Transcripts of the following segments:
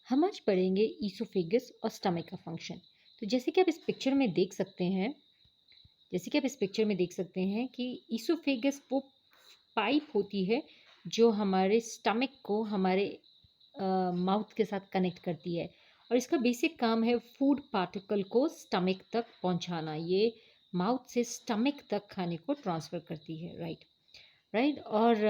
हम आज पढ़ेंगे ईसोफेगस और स्टमक का फंक्शन। तो जैसे कि आप इस पिक्चर में देख सकते हैं कि ईसोफेगस वो पाइप होती है जो हमारे स्टमक को हमारे माउथ के साथ कनेक्ट करती है। और इसका बेसिक काम है फूड पार्टिकल को स्टमक तक पहुंचाना। ये माउथ से स्टमक तक खाने को ट्रांसफ़र करती है, राइट। राइट। और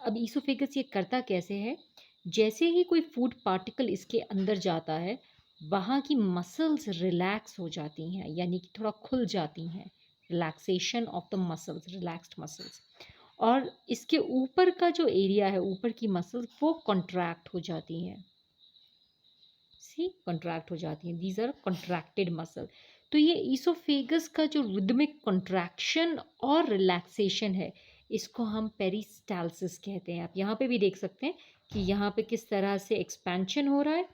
अब ईसोफेगस ये करता कैसे है? जैसे ही कोई फूड पार्टिकल इसके अंदर जाता है, वहाँ की मसल्स रिलैक्स हो जाती हैं, यानी कि थोड़ा खुल जाती हैं। Relaxation of the muscles, relaxed muscles. और इसके ऊपर का जो एरिया है, ऊपर की मसल्स वो कॉन्ट्रैक्ट हो जाती हैं। सी कॉन्ट्रैक्ट हो जाती हैं, दीज आर कॉन्ट्रैक्टेड मसल। तो ये ईसोफेगस का जो रिदमिक कॉन्ट्रैक्शन और रिलैक्सेशन है, इसको हम पेरिस्टालसिस कहते हैं। आप यहाँ पे भी देख सकते हैं कि यहाँ पे किस तरह से एक्सपेंशन हो रहा है,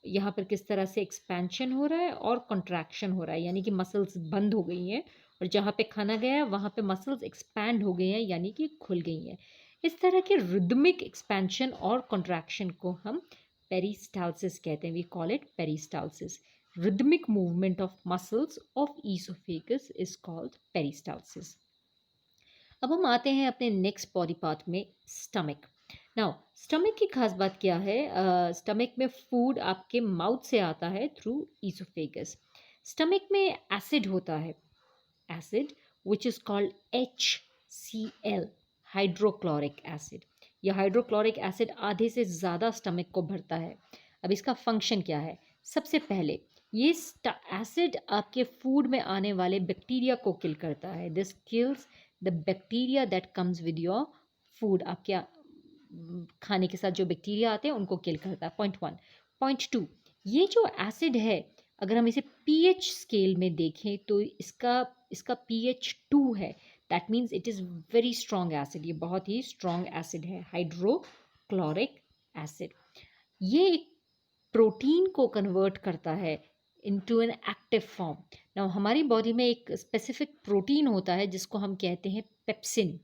यहाँ पर किस तरह से एक्सपेंशन हो रहा है और कॉन्ट्रैक्शन हो रहा है, यानी कि मसल्स बंद हो गई हैं। और जहाँ पे खाना गया है वहाँ पे मसल्स एक्सपैंड हो गई हैं, यानी कि खुल गई हैं। इस तरह के रिदमिक एक्सपेंशन और कॉन्ट्रैक्शन को हम पेरिस्टालसिस कहते हैं। We call it peristalsis. Rhythmic movement of muscles of esophagus is called peristalsis. अब हम आते हैं अपने नेक्स्ट बॉडी पार्ट में, स्टमक। नाउ स्टमक की खास बात क्या है? स्टमक में फूड आपके माउथ से आता है थ्रू ईसोफेगस। स्टमक में एसिड होता है, acid which is called HCl, hydrochloric acid. यह हाइड्रोक्लोरिक एसिड आधे से ज़्यादा स्टमक को भरता है। अब इसका फंक्शन क्या है? सबसे पहले ये एसिड आपके फूड में आने वाले बैक्टीरिया को किल करता है। This kills the bacteria that comes with your food. आपके खाने के साथ जो बैक्टीरिया आते हैं उनको किल करता है। Point one. पॉइंट टू, ये जो एसिड है, अगर हम इसे पीएच स्केल में देखें तो इसका इसका पीएच 2 है। That means it is very strong acid. ये बहुत ही स्ट्रॉन्ग एसिड है, हाइड्रोक्लोरिक एसिड। ये एक प्रोटीन को कन्वर्ट करता है into an active form. Now हमारी बॉडी में एक स्पेसिफिक प्रोटीन होता है जिसको हम कहते हैं पेप्सिन।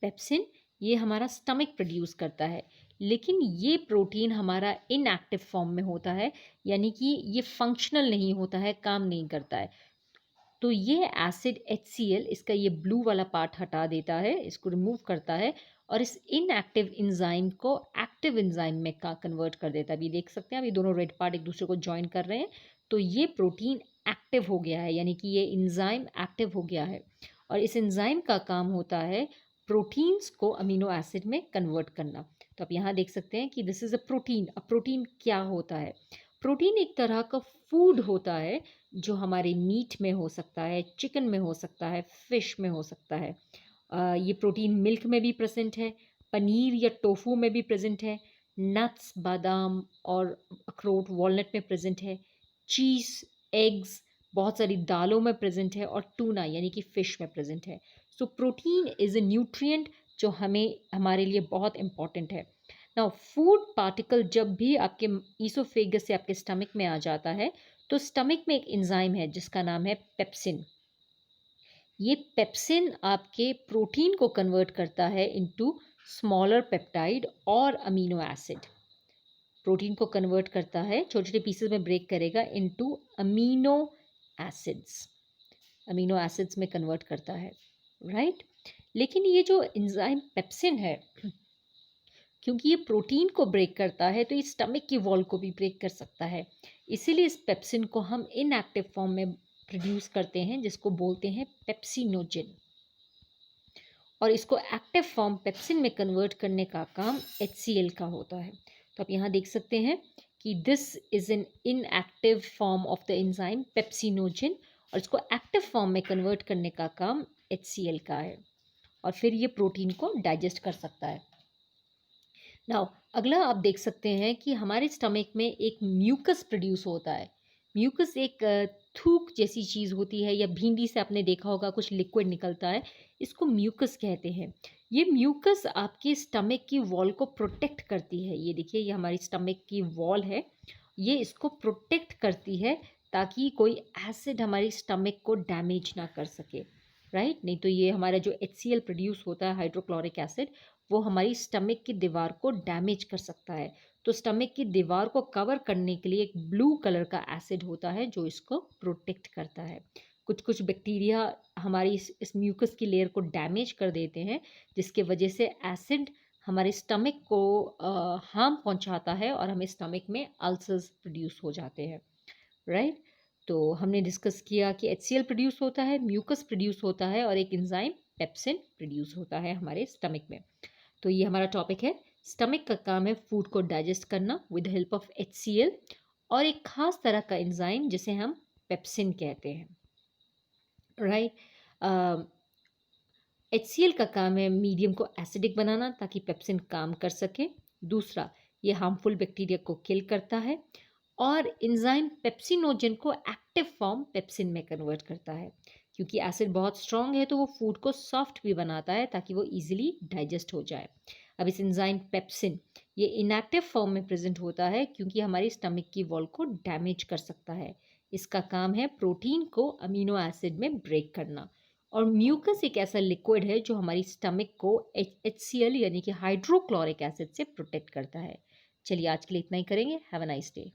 पेप्सिन ये हमारा स्टमक प्रोड्यूस करता है, लेकिन ये प्रोटीन हमारा इनएक्टिव फॉर्म में होता है, यानी कि ये फंक्शनल नहीं होता है, काम नहीं करता है। तो ये एसिड HCl इसका ये ब्लू वाला पार्ट हटा देता है, इसको रिमूव करता है और इस इनएक्टिव एंजाइम को एक्टिव एंजाइम में का कन्वर्ट कर देता है। अभी देख सकते हैं, अभी दोनों रेड पार्ट एक दूसरे को ज्वाइन कर रहे हैं, तो ये प्रोटीन एक्टिव हो गया है, यानी कि ये एंजाइम एक्टिव हो गया है। और इस एंजाइम का काम होता है प्रोटीन्स को अमीनो एसिड में कन्वर्ट करना। तो आप यहाँ देख सकते हैं कि दिस इज़ अ प्रोटीन। अब प्रोटीन क्या होता है? प्रोटीन एक तरह का फूड होता है जो हमारे मीट में हो सकता है, चिकन में हो सकता है, फिश में हो सकता है। ये प्रोटीन मिल्क में भी प्रेजेंट है, पनीर या टोफू में भी प्रेजेंट है, नट्स, बादाम और अखरोट, वॉलनट में प्रेजेंट है, चीज़, एग्स, बहुत सारी दालों में प्रेजेंट है और टूना यानी कि फ़िश में प्रेजेंट है। So protein is a nutrient जो हमें हमारे लिए बहुत इम्पॉर्टेंट है। नाउ फूड पार्टिकल जब भी आपके ईसोफेगस से आपके स्टमक में आ जाता है, तो स्टमक में एक एंजाइम है जिसका नाम है पेप्सिन। ये पेप्सिन आपके प्रोटीन को कन्वर्ट करता है इनटू स्मॉलर पेप्टाइड और अमीनो एसिड। प्रोटीन को कन्वर्ट करता है, छोटे छोटे पीसेस में ब्रेक करेगा into amino acids, amino acids में कन्वर्ट करता है, राइट। लेकिन ये जो एंजाइम पेप्सिन है, क्योंकि ये प्रोटीन को ब्रेक करता है तो ये स्टमक की वॉल को भी ब्रेक कर सकता है। इसीलिए इस पेप्सिन को हम इनएक्टिव फॉर्म में प्रोड्यूस करते हैं, जिसको बोलते हैं पेप्सिनोजिन। और इसको एक्टिव फॉर्म पेप्सिन में कन्वर्ट करने का काम HCl का होता है। तो आप यहाँ देख सकते हैं कि this is an inactive form of the enzyme pepsinogen, और इसको एक्टिव फॉर्म में कन्वर्ट करने का काम HCl का है, और फिर ये प्रोटीन को डाइजेस्ट कर सकता है। नाउ अगला आप देख सकते हैं कि हमारे स्टमक में एक म्यूकस प्रोड्यूस होता है। म्यूकस एक थूक जैसी चीज़ होती है, या भिंडी से आपने देखा होगा कुछ लिक्विड निकलता है, इसको म्यूकस कहते हैं। ये म्यूकस आपके स्टमक की वॉल को प्रोटेक्ट करती है। ये देखिए, ये हमारी स्टमक की वॉल है, ये इसको प्रोटेक्ट करती है ताकि कोई एसिड हमारी स्टमक को डैमेज ना कर सके, राइट। नहीं तो ये हमारा जो HCl प्रोड्यूस होता है, हाइड्रोक्लोरिक एसिड, वो हमारी स्टमक की दीवार को डैमेज कर सकता है। तो स्टमक की दीवार को कवर करने के लिए एक ब्लू कलर का एसिड होता है जो इसको प्रोटेक्ट करता है। कुछ कुछ बैक्टीरिया हमारी इस म्यूकस की लेयर को डैमेज कर देते हैं, जिसके वजह से एसिड हमारे स्टमक को हार्म पहुंचाता है और हमें स्टमक में अल्सर्स प्रोड्यूस हो जाते हैं, राइट। तो हमने डिस्कस किया कि HCl प्रोड्यूस होता है, म्यूकस प्रोड्यूस होता है और एक एंजाइम पेप्सिन प्रोड्यूस होता है हमारे स्टमक में। तो ये हमारा टॉपिक है। स्टमक का काम है फूड को डाइजेस्ट करना विद हेल्प ऑफ HCl और एक खास तरह का एंजाइम जिसे हम पेप्सिन कहते हैं, राइट। HCl का काम है मीडियम को एसिडिक बनाना ताकि पेप्सिन काम कर सके। दूसरा, ये हार्मफुल बैक्टीरिया को किल करता है और एंजाइम पेप्सिनोजन को एक्टिव फॉर्म पेप्सिन में कन्वर्ट करता है। क्योंकि एसिड बहुत स्ट्रॉन्ग है तो वो फूड को सॉफ्ट भी बनाता है ताकि वो इजीली डाइजेस्ट हो जाए। अब इस एंजाइम पेप्सिन ये इनएक्टिव फॉर्म में प्रेजेंट होता है क्योंकि हमारी स्टमक की वॉल को डैमेज कर सकता है। इसका काम है प्रोटीन को अमीनो एसिड में ब्रेक करना। और म्यूकस एक ऐसा लिक्विड है जो हमारी स्टमक को HCl यानी कि हाइड्रोक्लोरिक एसिड से प्रोटेक्ट करता है। चलिए आज के लिए इतना ही करेंगे। Have a nice day.